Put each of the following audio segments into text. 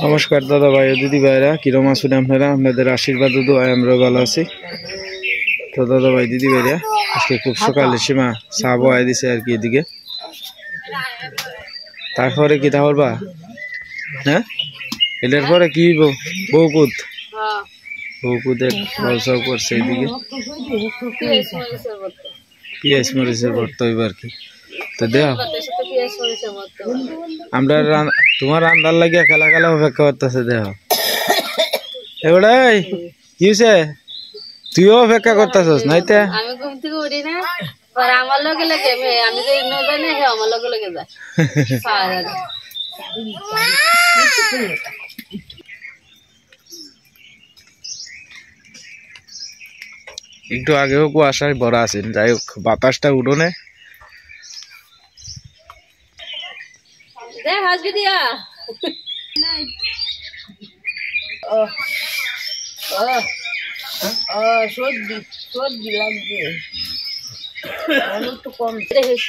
নমস্কার দাদা ভাই ও দিদি ভাইরা, কিরম আছেন আপনারা? আপনাদের আশীর্বাদ ও দোয়ায় আমরা ভালো আছি। তো দাদা ভাই দিদি ভাইরা, আজকে খুব সকালে সীমা চা বয়াই দিছে আর কি এদিকে। তারপরে কি তা করবা? হ্যাঁ, এটার পরে কি বউকুত বউকুদের ব্যবসাও করছে এদিকে। পিঁয়াজ মরিচের ভর্তা হইব আর কি। তো দেখ আমরা তোমার রান্নার লাগিয়া খেলা খেলা অপেক্ষা করতেছে। দেহ এবারে কি হয়েছে, তুইও অপেক্ষা করতেছস নাইতে? আমি ঘুম থেকে উঠি না, পরে আমার লগে লাগে আমি যে ন জানি হে আমার লগে লাগে যায়। একটু আগেও কুয়াশায় ভরা আছে, যাই হোক বাতাসটা উঠোনে। দেখ হাসবি দিয়া সর্দি সর্দি লাগছে একটু কম দেখিস।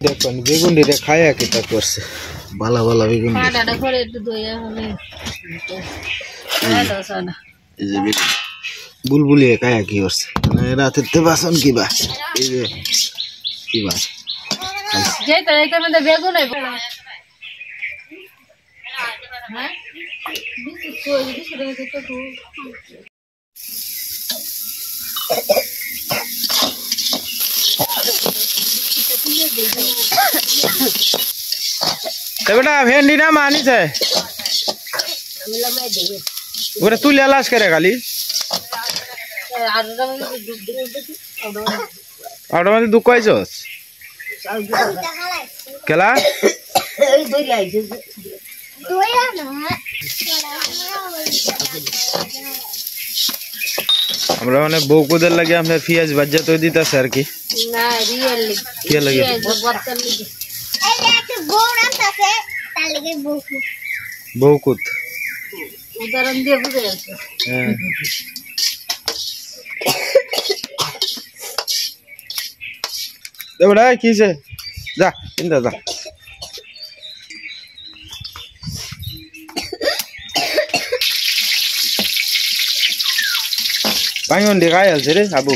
দেখুন বেগুন রে খায়া কেটা করছে, ভালো ভালো বেগুন। বুলবুলি খায়া কি করছে রাতের তে বাসন কিবা এই যে কিবা বেগুন बेटा भेंडी ना मानी है गोटे तुलिया लाश करे खाली आउट में दुख आइछस केला আমরা মানে বউকুদের লাগে আমরা পেঁয়াজ ভাজা তো দিতাছে আর কি না রিয়েলি কি লাগে বর্তন লাগে এই যে একটা বউরান আছে তার লাগে বউকুত বউকুত উদাহরণ দিয়ে বুঝে যাচ্ছে। হ্যাঁ দেবড়া কিছে যা ইন্দা যা Bangun di kayal sih deh, abu.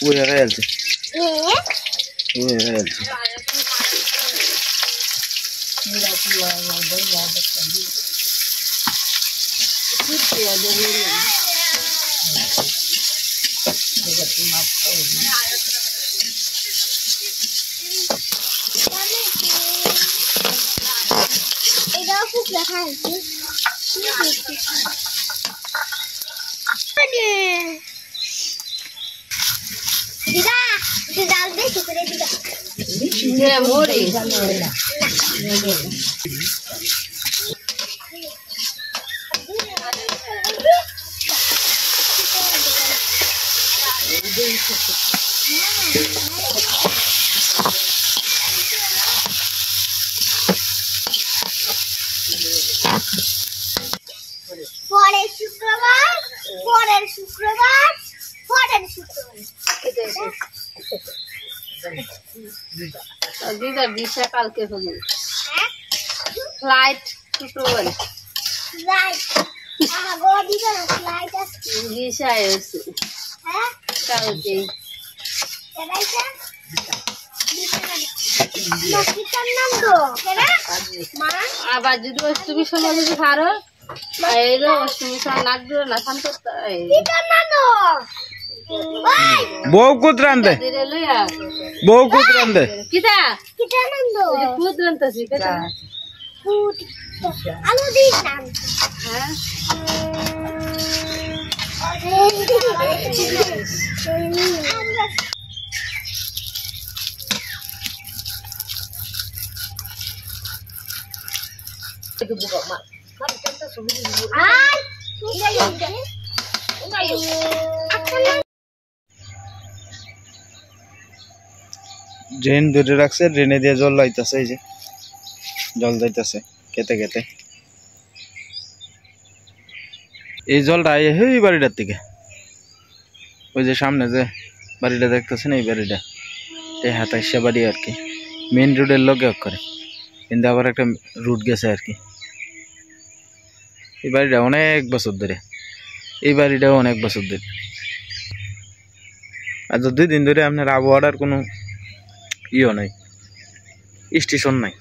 Udah kayal sih. Udah kayal sih. এটা খুব দেখা আছে দিদা তুই ডাল দে করে দিদা যে মোরে পরের শুক্রবার পরের শুক্রবার পরের শুক্রবার দিদা দিশা কালকে হবে ফ্লাইট শুক্রবার রাইট আগো দিদা ফ্লাইট আছে দিশা আছে হ্যাঁ কালকে রাইটা মাকিটার নাম তো কেনা মা আবার যদি অষ্টমী সময় যদি পারো এলো অষ্টমী সময় লাগবে না শান্ত কিটার নাম তো বউকুত রান্দে ধীরে লইয়া বউকুত রান্দে কিটা কিটার নাম তো পুত রান্তাছি কিটা ফুট আলু দিস নাম হ্যাঁ ড্রেন দূরে রাখছে, ড্রেনে দিয়ে জল লাইতেছে, এই যে জল যাইতেছে খেতে খেতে। এই জলটা এই বাড়িটার থেকে, ওই যে সামনে যে বাড়িটা দেখতেছেন, এই বাড়িটা এই হাতাইশা বাড়ি আর কি, মেন রোডের লগে করে, কিন্তু আবার একটা রুট গেছে আর কি। এই বাড়িটা অনেক বছর ধরে, এই বাড়িটাও অনেক বছর ধরে। আর 2 দিন ধরে আপনার আবহাওয়ার কোনো ইয়ে নাই, স্টেশন নাই।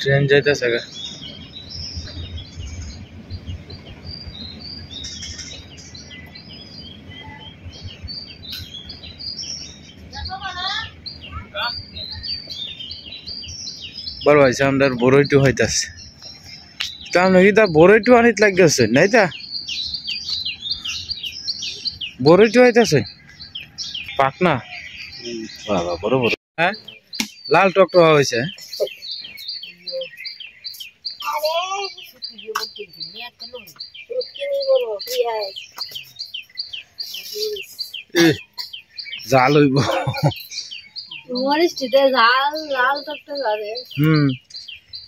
ট্রেন যাইতেছে গা। বড় ভাই আমাদের বড়ইটু হইতাছে, তা আমরা কি তা বড়ইটু আনিত লাগতেছে নাই, তা বড়ইটু হইতাছে পাক না বাবা, বড় বড়। হ্যাঁ, লাল টকটক হয়েছে। জাল হইব মরিচটিতে ঝাল লাল টকটক করে।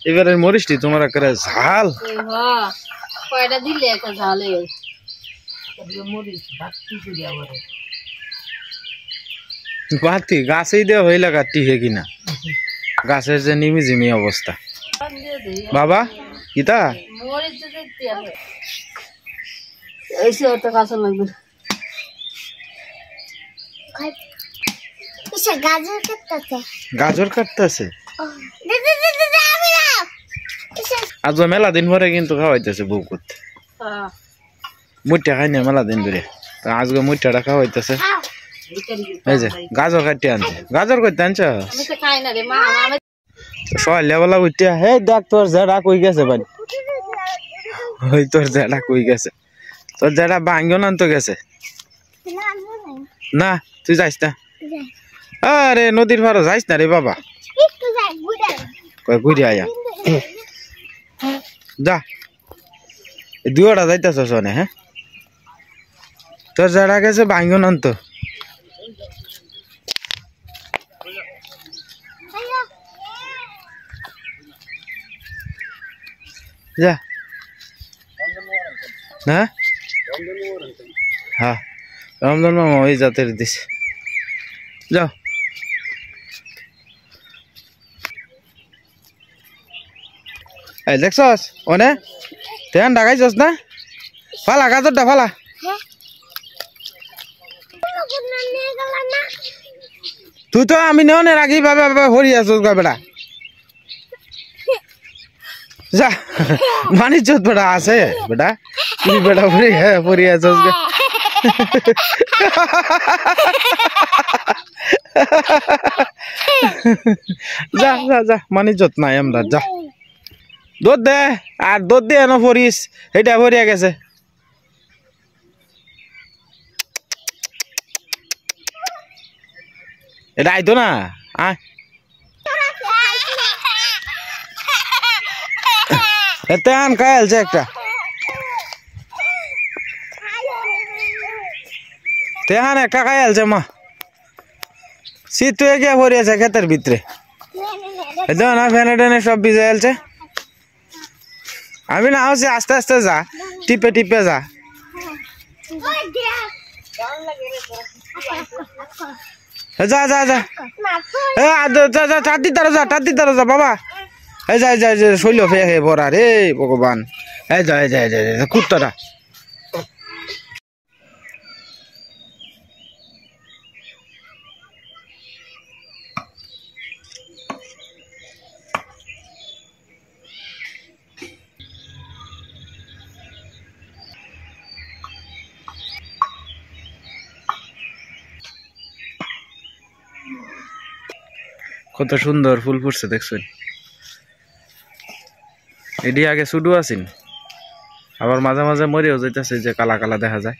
এবারে মরিচটি তোমার করে ঝাল। কয়টা দিলে একটা ঝাল হয়ে বাতি গাছেই দেওয়া হইলে কাটি হে কিনা, গাছের যে নিমি জিমি অবস্থা। বাবা কিতা মরিচ দিতে হবে, এসে ওটা কাঁচা লাগবে। গাজর কাটতেছে, আজ মেলা দিন পরে কিন্তু খাওয়াইতেছে বউ করতে। মুঠা খাই না মেলা দিন ধরে, আজকে মুঠাটা খাওয়াইতেছে। এই যে গাজর কাটতে আনছে, গাজর করতে আনছ সকালবেলা উঠিয়া, হে দেখ তোর জেডা কই গেছে ভাই, ওই তোর জেডা কই গেছে, তোর জেডা ভাঙ্গন আনতে গেছে না, তুই যাইস না। আরে নদীর পাড়ে যাইস না রে বাবা, ঘুরে আয়া যা, দুটা যাইতেছ শোনে। হ্যাঁ, তোর জেডা গেছে ভাঙ্গন আনতো, যা না। হ্যাঁ, রমজান মামা ওই জাতের দিছে, যাও। এই দেখছস ওনে তেন ডাকাইছস না, ফালা গাজরটা ফালা। তুই তো আমি নেওয়ার আগেই ভাবে হরি আসছ গা বেটা, যা মানিজ্য বেটা আছে বেটা, তুই বেটা হরি আসছ গা। যা যা যা, মানিজ্যত নাই আমরা, যা দুধ দে, আর দুধ দিয়ে এনে ফরিস, এটা ভরিয়া গেছে। এটা আইতো না, আয় এতে আন খাইলছে একটা, তেহান একটা খাইলছে মা, শীত হয়ে গিয়ে ভরিয়েছে ক্ষেতের ভিতরে, না ফেনে টেনে সব ভিজে গেছে। আমি না হচ্ছে আস্তে আস্তে যা, টিপে টিপে যা। যা যা যা, টাটি তারা যা, টাটি তারা যা বাবা, এই যাই যাই শৈল ফে হে বরা রে ভগবান, এই যাই যাই যাই কুত্তাটা। কত সুন্দর ফুল ফুটছে দেখছেন, এটি আগে শুধু আছেন, আবার মাঝে মাঝে মরেও যাইতেছে, যে কালা কালা দেখা যায়।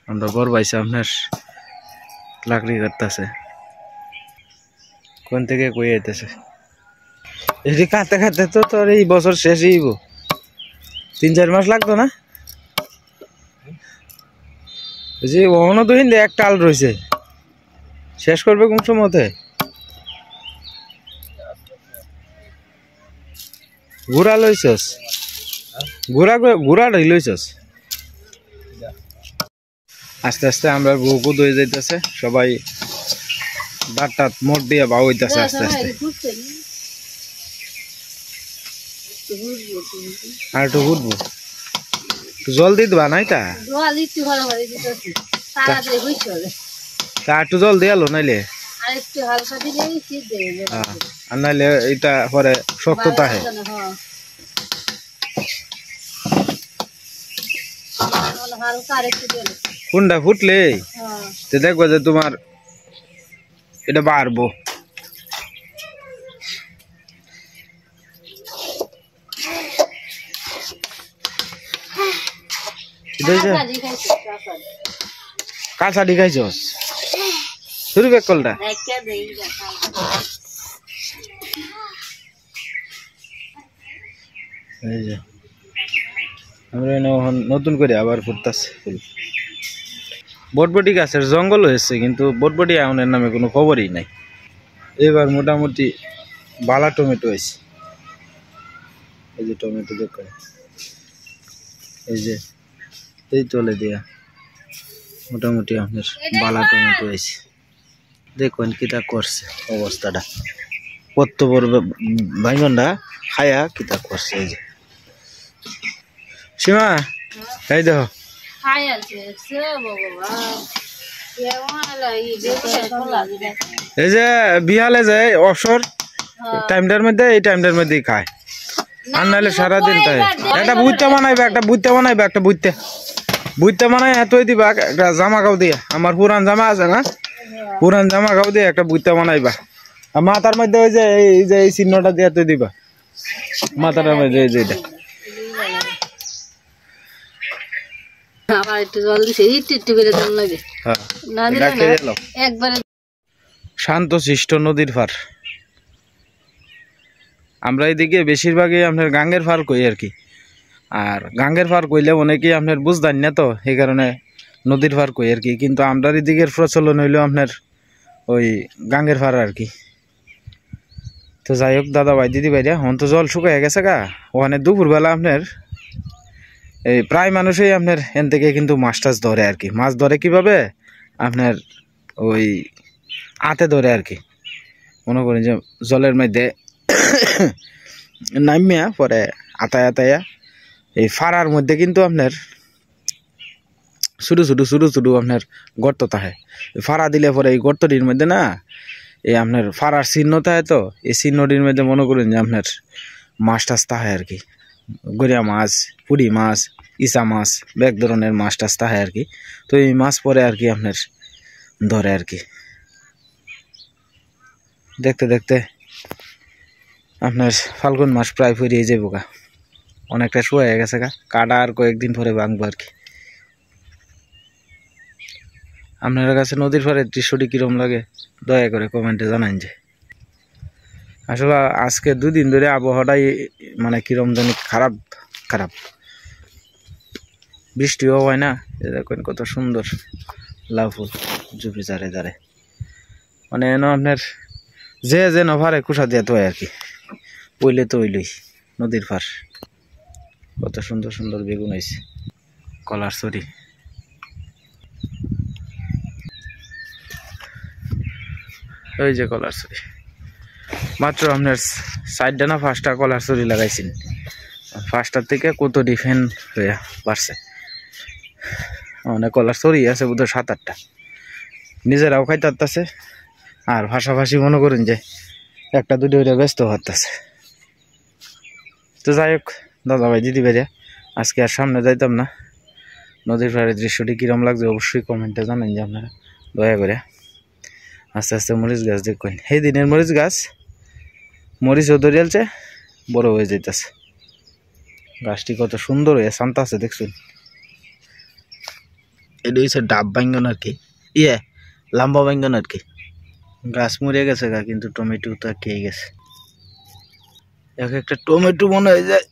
আমরা বড় ভাইছে আপনার লাকড়ি কাটতেছে, কোন থেকে কই আইতেছে। এটি খাতে খাতে তো তোর এই বছর শেষই হইব 3-4 মাস লাগতো না যে ওখানে তো হিন্দে এক টাল রয়েছে শেষ করবে কোন সময়তে ঘোড়া লইছস ঘোড়া লইছস আস্তে আস্তে আমরা বউকু দই যাইতেছে সবাই দাঁত মোট দিয়ে বাউ হইতেছে আস্তে আস্তে আর একটু ঘুরবো জল দিয়ে দেবা নাই তা একটু জল দিয়ে আলো নাইলে আর নাইলে এটা পরে শক্ততা হয় কোনটা ফুটলে তো দেখবো যে তোমার এটা বাড়বো কাঁচাটি খাইছস শুরু বেক কলটা এই যে আমরা নতুন করে আবার ফুটতাছে ফুল বটবটি গাছের জঙ্গল হয়েছে কিন্তু বটবটি আউনের নামে কোনো খবরই নাই এবার মোটামুটি বালা টমেটো হয়েছে এই যে টমেটো দেখো এই যে এই তলে দিয়া মোটামুটি আপনার বালা টমেটো হয়েছে দেখুন কিতা করছে অবস্থাটা কত বড় বাইগনটা খায়া কিতা করছে এই যে সীমা এই দেখো এই যে বিহালে যায় অবসর টাইমটার মধ্যে এই টাইমটার মধ্যেই খায় আর নাহলে সারাদিন তাই একটা বুইতে বানাইবে একটা বুইতে বানাই এতই দিবা একটা জামা কাউ দিয়ে আমার পুরান জামা আছে না পুরান জামা কাউ দিয়ে একটা বুইতে বানাইবা আর মাথার মধ্যে ওই যে এই চিহ্নটা দিয়ে এতই দিবা মাথার মধ্যে এই যে এটা শান্ত শিষ্ট নদীর পার আমরা এদিকে বেশিরভাগই আপনার গাঙ্গের পার কই আর কি আর গাঙ্গের পার কইলে অনেকেই আপনার বুঝতেন না তো এই কারণে নদীর পার কই আর কি কিন্তু আমরা এদিকের প্রচলন হইলো আপনার ওই গাঙ্গের পার আর কি তো যাই হোক দাদা ভাই দিদি ভাইরা হন তো জল শুকায় গেছে গা ওখানে দুপুরবেলা আপনার এই প্রায় মানুষই আপনার এন থেকে কিন্তু মাছ টাছ ধরে আর কি মাছ ধরে কিভাবে আপনার ওই আতে ধরে আর কি মনে করেন যে জলের মধ্যে নামিয়া পরে আতায়া এই ফাড়ার মধ্যে কিন্তু আপনার ছোটো ছোটো আপনার গর্ত থাকে ফাড়া দিলে পরে এই গর্তটির মধ্যে না এই আপনার ফাড়ার চিহ্ন থাকে তো এই চিহ্নটির মধ্যে মনে করেন যে আপনার মাছ টাছ থাকে আর কি গড়িয়া মাছ পুরি মাছ ইসা মাছ এক ধরনের মাছ টাছ থাকে আর কি তো এই মাছ পরে আর কি আপনার ধরে আর কি দেখতে দেখতে আপনার ফাল্গুন মাস প্রায় ফুরিয়ে যাবো গা অনেকটা শুয়ে গেছে গা কাটা আর কয়েকদিন পরে ভাঙবো আর কি আপনার কাছে নদীর পাড়ের দৃশ্যটি কিরম লাগে দয়া করে কমেন্টে জানান যে আসলে আজকে 2 দিন ধরে আবহাওয়াটাই মানে কিরম জানি খারাপ বৃষ্টিও হয় না দেখুন কত সুন্দর লাউ ফুল জুপি চারে মানে এনে আপনার যে নভারে কুষা দিয়ে তো আর কি পইলে তো ওইলই নদীর পার কত সুন্দর বেগুন হয়েছে কলার ছড়ি ওই যে কলার ছড়ি মাত্র আপনার 4টা না 5টা কলার ছড়ি লাগাইছেন 5টার থেকে কত ডিফেন্ড হয়ে পারছে অনেক কলার ছড়ি আছে বোধহয় 7-8টা নিজেরাও খাইতে পারতেছে আর ভাষাভাষী মনে করেন যে 1-2 ব্যস্ত হতেছে তো যাই হোক দাদা ভাই দিদি ভাইরা আজকে আর সামনে যাইতাম না নদীর পাড়ের দৃশ্যটি কিরম লাগছে অবশ্যই কমেন্টে জানান যে আপনারা দয়া করে আস্তে আস্তে মরিচ গাছ দেখুন সেই দিনের মরিচ গাছ মরিচও ধরিয়ালছে বড় হয়ে যাইতেছে গাছটি কত সুন্দর হয়ে শান্ত আছে দেখছুন এটা হচ্ছে ডাব বাইঙ্গন আর কি লম্বা বাইঙ্গন আর কি গাছ মরে গেছে গা কিন্তু টমেটো তো খেয়ে গেছে এক একটা টমেটো মনে হয় যায়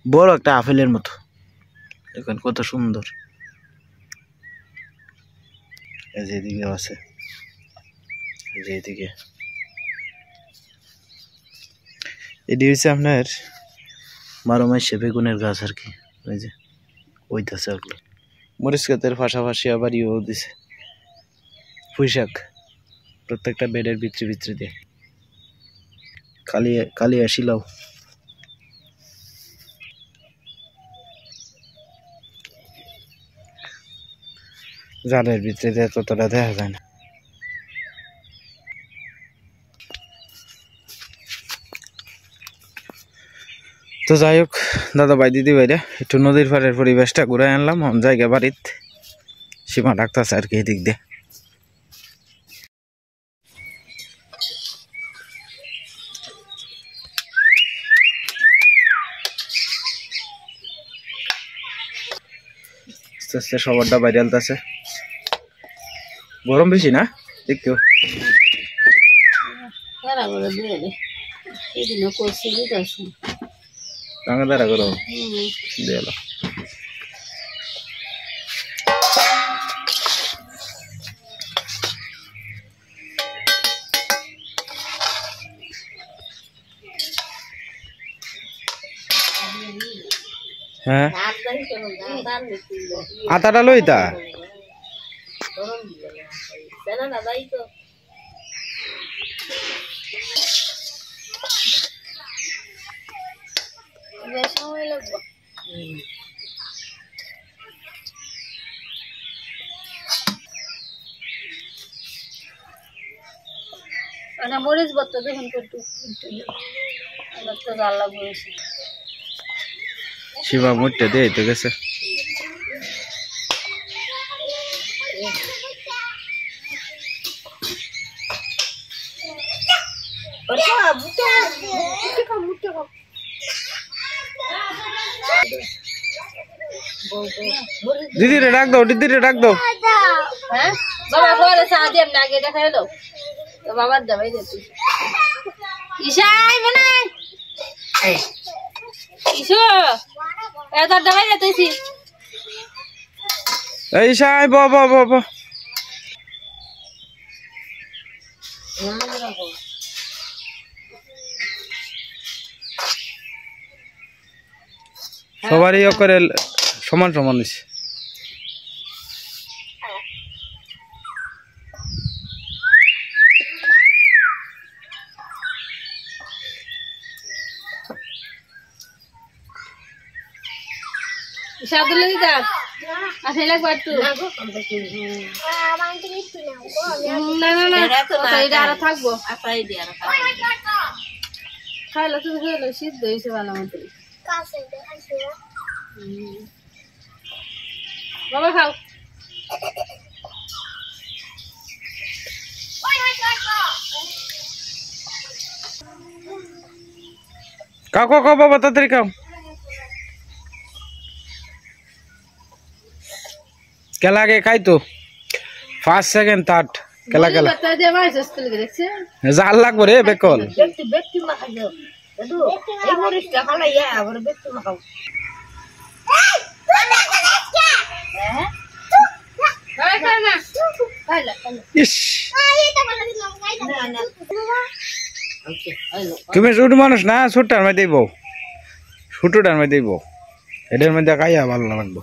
বড় একটা আপেলের মতো। দেখুন কত সুন্দর। এই যে এদিকে আছে, এই যে এদিকে এটি হচ্ছে আপনার 12 মাসে বেগুনের গাছ আর কি। ওই যে ওইটাছে ওগুলো মরিচ গাছের পাশাপাশি আবার ইয়েও দিছে পুঁই শাক, প্রত্যেকটা বেডের ভিতরে ভিতরে দিয়ে কালি আসিলাও। জালের ভিতরে দিয়ে ততটা দেখা যায় না। তো যাই হোক দাদা ভাই দিদি ভাইরা একটু নদীর পাড়ের পরিবেশটা ঘুরে আনলাম। জায়গা বাড়িত সীমা ডাকতেছে আর কি এদিক দিয়ে। আস্তে আস্তে সবারটা বাইরে আলতেছে। গরম বেশি না দেখতে টাঙ্গা দাঁড়া করো দিল। হ্যাঁ আটাটা লইতা মরিচ বত্তা দেখুন একটু জাল লাগবে। শিবা মুটটা দিয়ে তো গেছে। দিদি রে ডাক দাও, দিদি রে ডাক দাও। হ্যাঁ বাবা ঘরে চা দিয়ে এমনি আগে দেখাই দাও তো বাবার দাবাই দিতে ঈশাই মানে ঈশু এত দাবাই দিতেছি। এই সাই বাবা বাবা সবারই করে সমান সমান দিছে। সাদুলে দিতা আসে লাগবে একটু না না না এটা আরো থাকবো খাইলে তুমি খেলে সিদ্ধ হয়েছে ভালো মতো। বাবা খাও খাও খাও খাও বাবা তাড়াতাড়ি খাও। কেলা আগে খাই তো 5 সেকেন্ড 3 কেলা কেলা জাল লাগবো রে বেকল। তুমি ছোট মানুষ না, ছোটটার মধ্যে দিব, ছোটটার মধ্যে দিব, এটার মধ্যে খাইয়া ভালো লাগবো।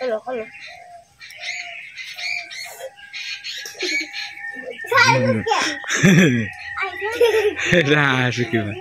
Hello, hello. Nah, asik gimana?